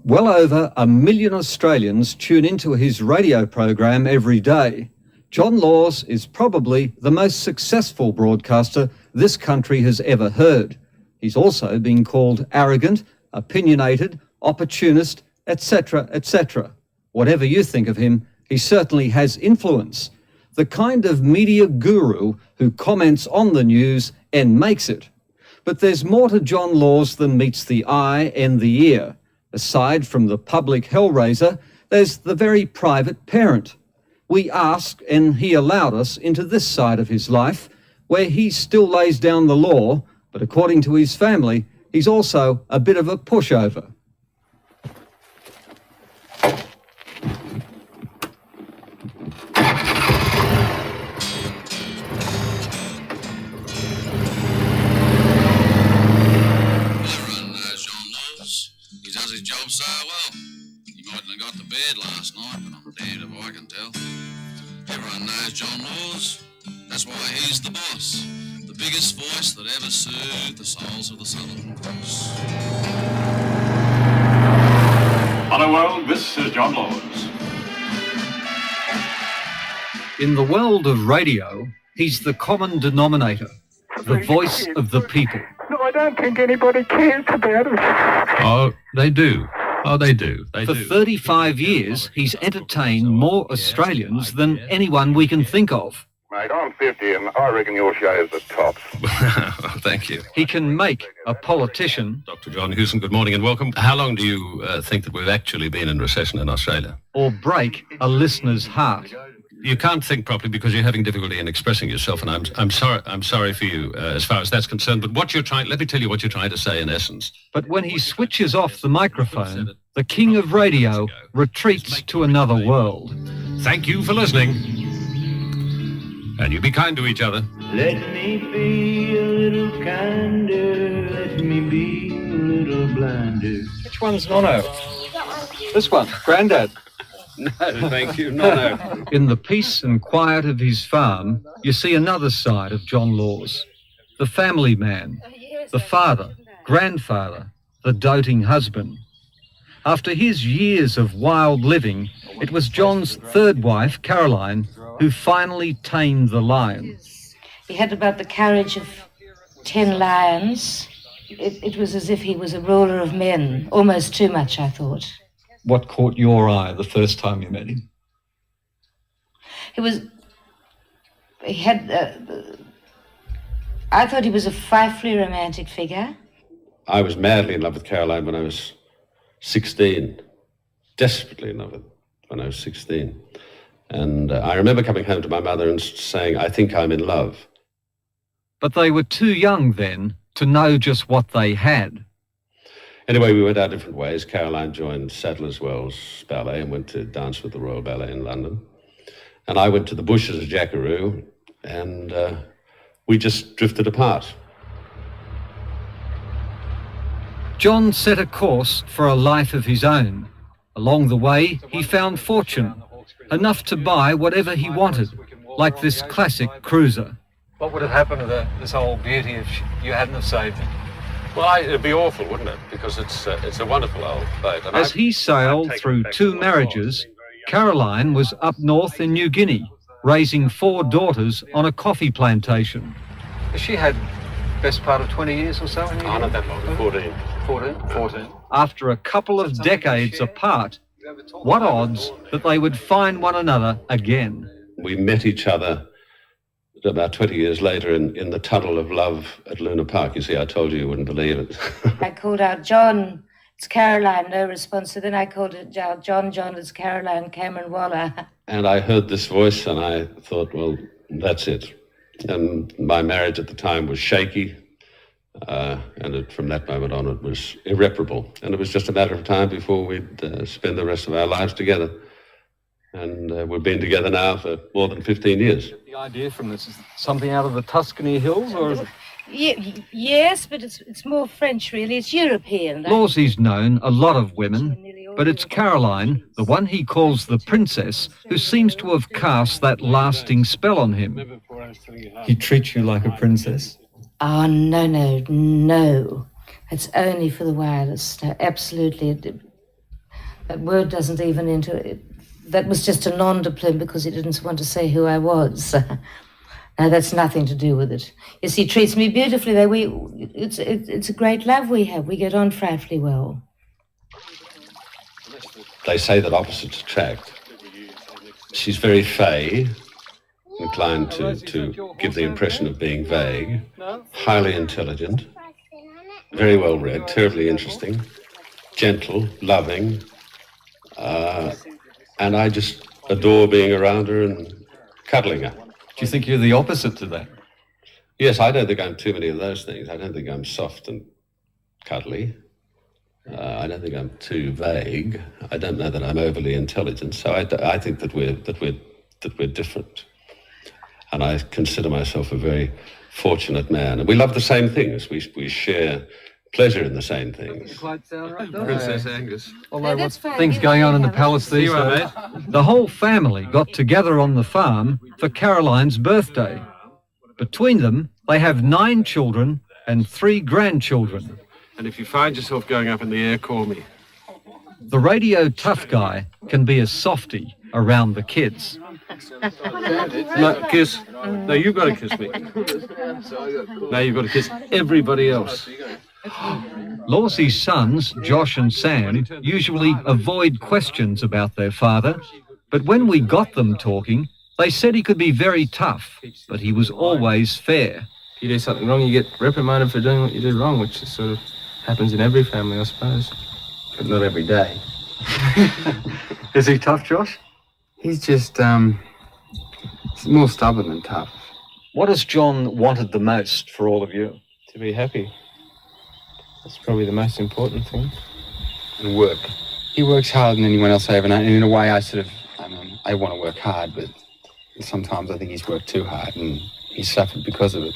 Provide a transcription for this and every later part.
Well over 1 million Australians tune into his radio program every day. John Laws is probably the most successful broadcaster this country has ever heard. He's also been called arrogant, opinionated, opportunist, etc., etc. Whatever you think of him, he certainly has influence. The kind of media guru who comments on the news and makes it. But there's more to John Laws than meets the eye and the ear. Aside from the public hellraiser, there's the very private parent. We asked, and he allowed us into this side of his life, where he still lays down the law, but according to his family, he's also a bit of a pushover. So well, he mightn't have got to bed last night, but I'm damned if I can tell. Everyone knows John Laws. That's why he's the boss. The biggest voice that ever soothed the souls of the Southern Cross. Hello world, this is John Laws. In the world of radio, he's the common denominator, the voice of the people. No, I don't think anybody cares about it. Oh, they do. Oh, they do. For 35 years, he's entertained more Australians than anyone we can think of. Mate, I'm 50 and I reckon your show's the tops. Thank you. He can make a politician... Dr. John Hewson, good morning and welcome. How long do you think that we've actually been in recession in Australia? ...or break a listener's heart. You can't think properly because you're having difficulty in expressing yourself, and I'm sorry for you as far as that's concerned. But let me tell you what you're trying to say in essence. But when he switches off the microphone, the king of radio retreats to another world. Thank you for listening. And you be kind to each other. Let me be a little kinder, let me be a little blinder. Which one's Nono? This one, Grandad. No, thank you. No. In the peace and quiet of his farm, you see another side of John Laws. The family man, the father, grandfather, the doting husband. After his years of wild living, it was John's third wife, Caroline, who finally tamed the lion. He had about the courage of 10 lions. It was as if he was a ruler of men, almost too much, I thought. What caught your eye the first time you met him? I thought he was a frightfully romantic figure. I was madly in love with Caroline when I was 16. Desperately in love with her when I was 16. And I remember coming home to my mother and saying, I think I'm in love. But they were too young then to know just what they had. Anyway, we went our different ways. Caroline joined Sadler's Wells Ballet and went to dance with the Royal Ballet in London. And I went to the Bushes of Jackaroo, and we just drifted apart. John set a course for a life of his own. Along the way, he found fortune, enough to buy whatever he wanted, like this classic cruiser. What would have happened to this old beauty if you hadn't have saved it? Well, it'd be awful, wouldn't it? Because it's a wonderful old boat. As he sailed through 2 marriages, Caroline was up north in New Guinea, raising 4 daughters on a coffee plantation. She had best part of 20 years or so in New Guinea? Not that long, 14. After a couple of decades apart, what odds that they would find one another again? We met each other about 20 years later in the tunnel of love at Luna Park. You see, I told you wouldn't believe it. I called out, John, it's Caroline, no response. So then I called it out, John, it's Caroline, Cameron Waller. And I heard this voice and I thought, well, that's it. And my marriage at the time was shaky. From that moment on, it was irreparable. And it was just a matter of time before we'd spend the rest of our lives together. And we've been together now for more than 15 years. The idea from this is something out of the Tuscany Hills, or is it? Yes, but it's more French, really. It's European. Lawsy's known a lot of women, but it's Caroline, the one he calls the princess, who seems to have cast that lasting spell on him. He treats you like a princess? Oh, no. It's only for the wireless. No, absolutely. That word doesn't even enter it. That was just a non-diplom because he didn't want to say who I was. That's nothing to do with it. You see, he treats me beautifully. It's a great love we have. We get on frightfully well. They say that opposites attract. She's very fey, inclined to give the impression of being vague, highly intelligent, very well read, terribly interesting, gentle, loving, and I just adore being around her and cuddling her. Do you think you're the opposite to that? Yes, I don't think I'm too many of those things. I don't think I'm soft and cuddly. I don't think I'm too vague. I don't know that I'm overly intelligent. So I think that we're different, and I consider myself a very fortunate man. And we love the same things. We share pleasure in the same things. Princess Angus. Although what's things going on in the palace these days. The whole family got together on the farm for Caroline's birthday. Between them, they have 9 children and 3 grandchildren. And if you find yourself going up in the air, call me. The radio tough guy can be a softie around the kids. No, kiss. No, you've got to kiss me. Now you've got to kiss everybody else. Lawsie's sons, Josh and Sam, usually avoid questions about their father, but when we got them talking, they said he could be very tough, but he was always fair. If you do something wrong, you get reprimanded for doing what you did wrong, which is sort of happens in every family, I suppose. But not every day. Is he tough, Josh? He's just, he's more stubborn than tough. What has John wanted the most for all of you? To be happy. That's probably the most important thing. And work. He works harder than anyone else I ever know, and in a way I want to work hard, but sometimes I think he's worked too hard and he's suffered because of it.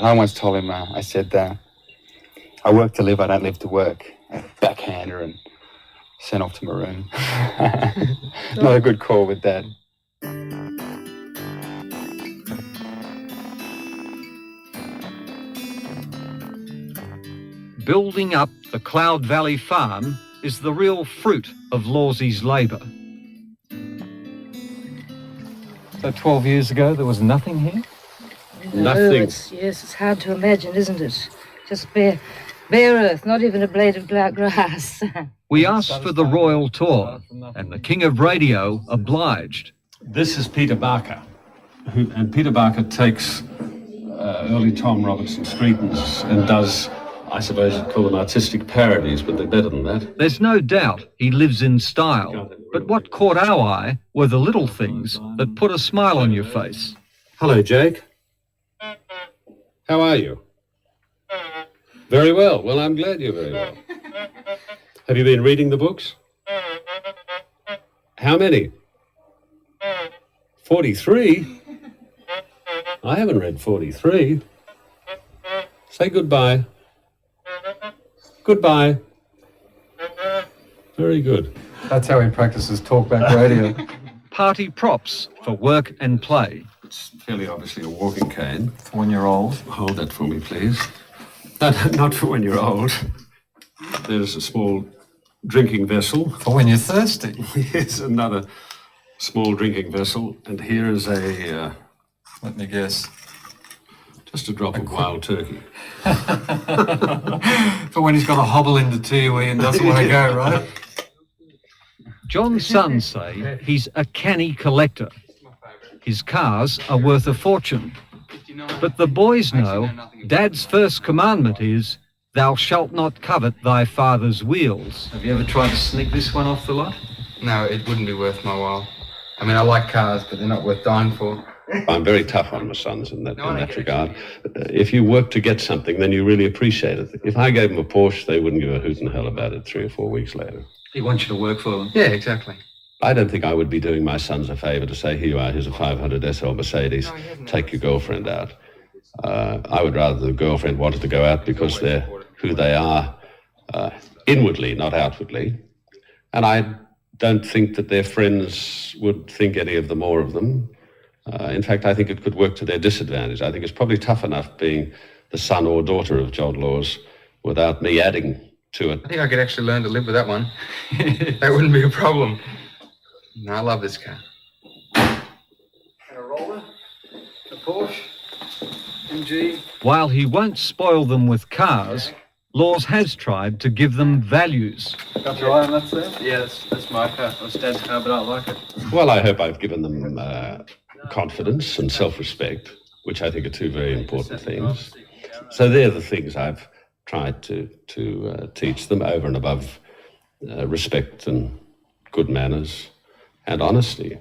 And I once told him, I said, I work to live, I don't live to work. Backhander and sent off to Maroon. Not a good call with Dad. Building up the Cloud Valley farm is the real fruit of Lawsie's labour. So 12 years ago, there was nothing here? Nothing. It's hard to imagine, isn't it? Just bare earth, not even a blade of grass. We asked for the royal tour, and the King of Radio obliged. This is Peter Barker, and Peter Barker takes early Tom Robertson Streetons and does, I suppose you'd call them artistic parodies, but they're better than that. There's no doubt he lives in style, but what caught our eye were the little things that put a smile on your face. Hello, Jake. How are you? Very well. Well, I'm glad you're very well. Have you been reading the books? How many? 43? I haven't read 43. Say goodbye. Goodbye. Very good. That's how he practices talkback radio. Party props for work and play. It's fairly obviously a walking cane. For when you're old. Hold that for me, please. Not for when you're old. There's a small drinking vessel. For when you're thirsty. Here's another small drinking vessel. And here is a... let me guess. Just a drop of wild turkey. For when he's got to hobble into Tiwi and doesn't want to go, right? John's sons say he's a canny collector. His cars are worth a fortune. But the boys know Dad's first commandment is, thou shalt not covet thy father's wheels. Have you ever tried to sneak this one off the lot? No, it wouldn't be worth my while. I mean, I like cars, but they're not worth dying for. I'm very tough on my sons in that regard. If you work to get something, then you really appreciate it. If I gave them a Porsche, they wouldn't give a hoot and hell about it 3 or 4 weeks later. He wants you to work for them. Yeah, exactly. I don't think I would be doing my sons a favour to say, here you are, here's a 500 SL Mercedes, take your girlfriend out. I would rather the girlfriend wanted to go out because they're who they are inwardly, not outwardly. And I don't think that their friends would think any of the more of them. In fact, I think it could work to their disadvantage. I think it's probably tough enough being the son or daughter of John Laws without me adding to it. I think I could actually learn to live with that one. That wouldn't be a problem. No, I love this car. And a roller, a Porsche, MG. While he won't spoil them with cars, Laws has tried to give them values. Got your eye on that, sir? Yeah, that's my car. That's Dad's car, but I like it. Well, I hope I've given them confidence and self-respect, which I think are two very important things. So they're the things I've tried to teach them over and above respect and good manners and honesty.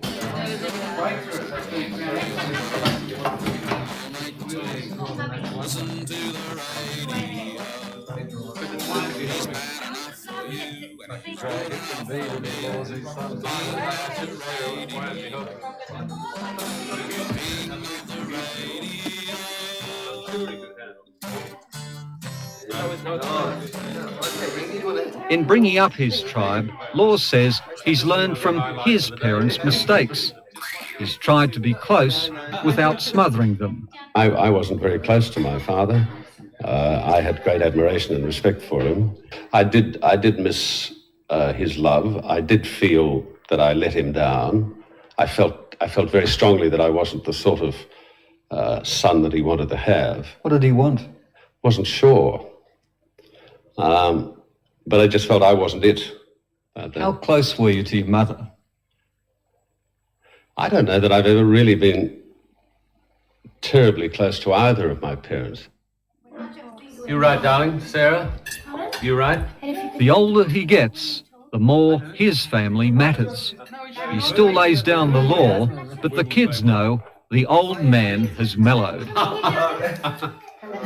In bringing up his tribe, Laws says he's learned from his parents' mistakes. He's tried to be close without smothering them. I wasn't very close to my father. I had great admiration and respect for him. I did miss his love. I did feel that I let him down. I felt very strongly that I wasn't the sort of son that he wanted to have. What did he want? Wasn't sure. But I just felt I wasn't it. How close were you to your mother? I don't know that I've ever really been terribly close to either of my parents. You right, darling? Sarah? You right? The older he gets, the more his family matters. He still lays down the law, but the kids know the old man has mellowed.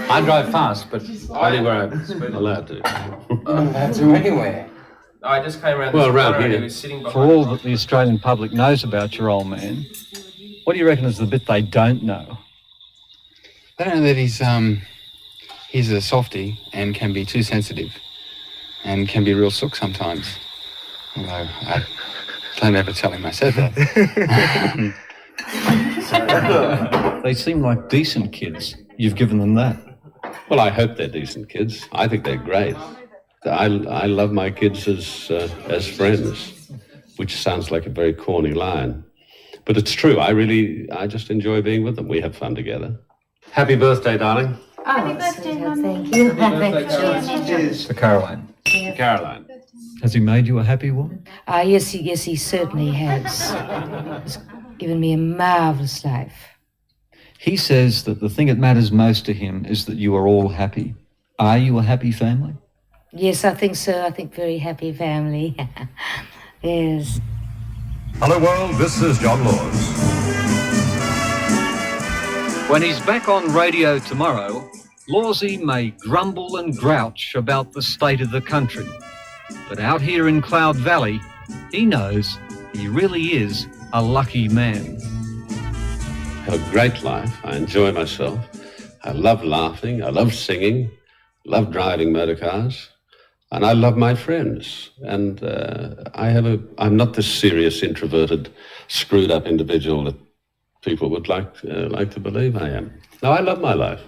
I drive fast, but only where I'm allowed to. That's anywhere. I just came around Well, this around corner and here. he was sitting behind For all that the Australian public knows about your old man, what do you reckon is the bit they don't know? I don't know that he's a softie and can be too sensitive and can be real sook sometimes. Although I don't ever tell him I said that. They seem like decent kids. You've given them that. Well, I hope they're decent kids. I think they're great. I love my kids as friends, which sounds like a very corny line. But it's true. I just enjoy being with them. We have fun together. Happy birthday, darling. Happy birthday, Mum. Thank you. Cheers. For Caroline. Caroline. Has he made you a happy woman? Yes, he certainly has. He's given me a marvellous life. He says that the thing that matters most to him is that you are all happy. Are you a happy family? Yes, I think so. I think very happy family. Yes. Hello world, this is John Laws. When he's back on radio tomorrow, Lawsy may grumble and grouch about the state of the country. But out here in Cloud Valley, he knows he really is a lucky man. I have a great life. I enjoy myself. I love laughing. I love singing. Love driving motor cars. And I love my friends. And I'm not this serious, introverted, screwed up individual that people would like to believe I am. No, I love my life.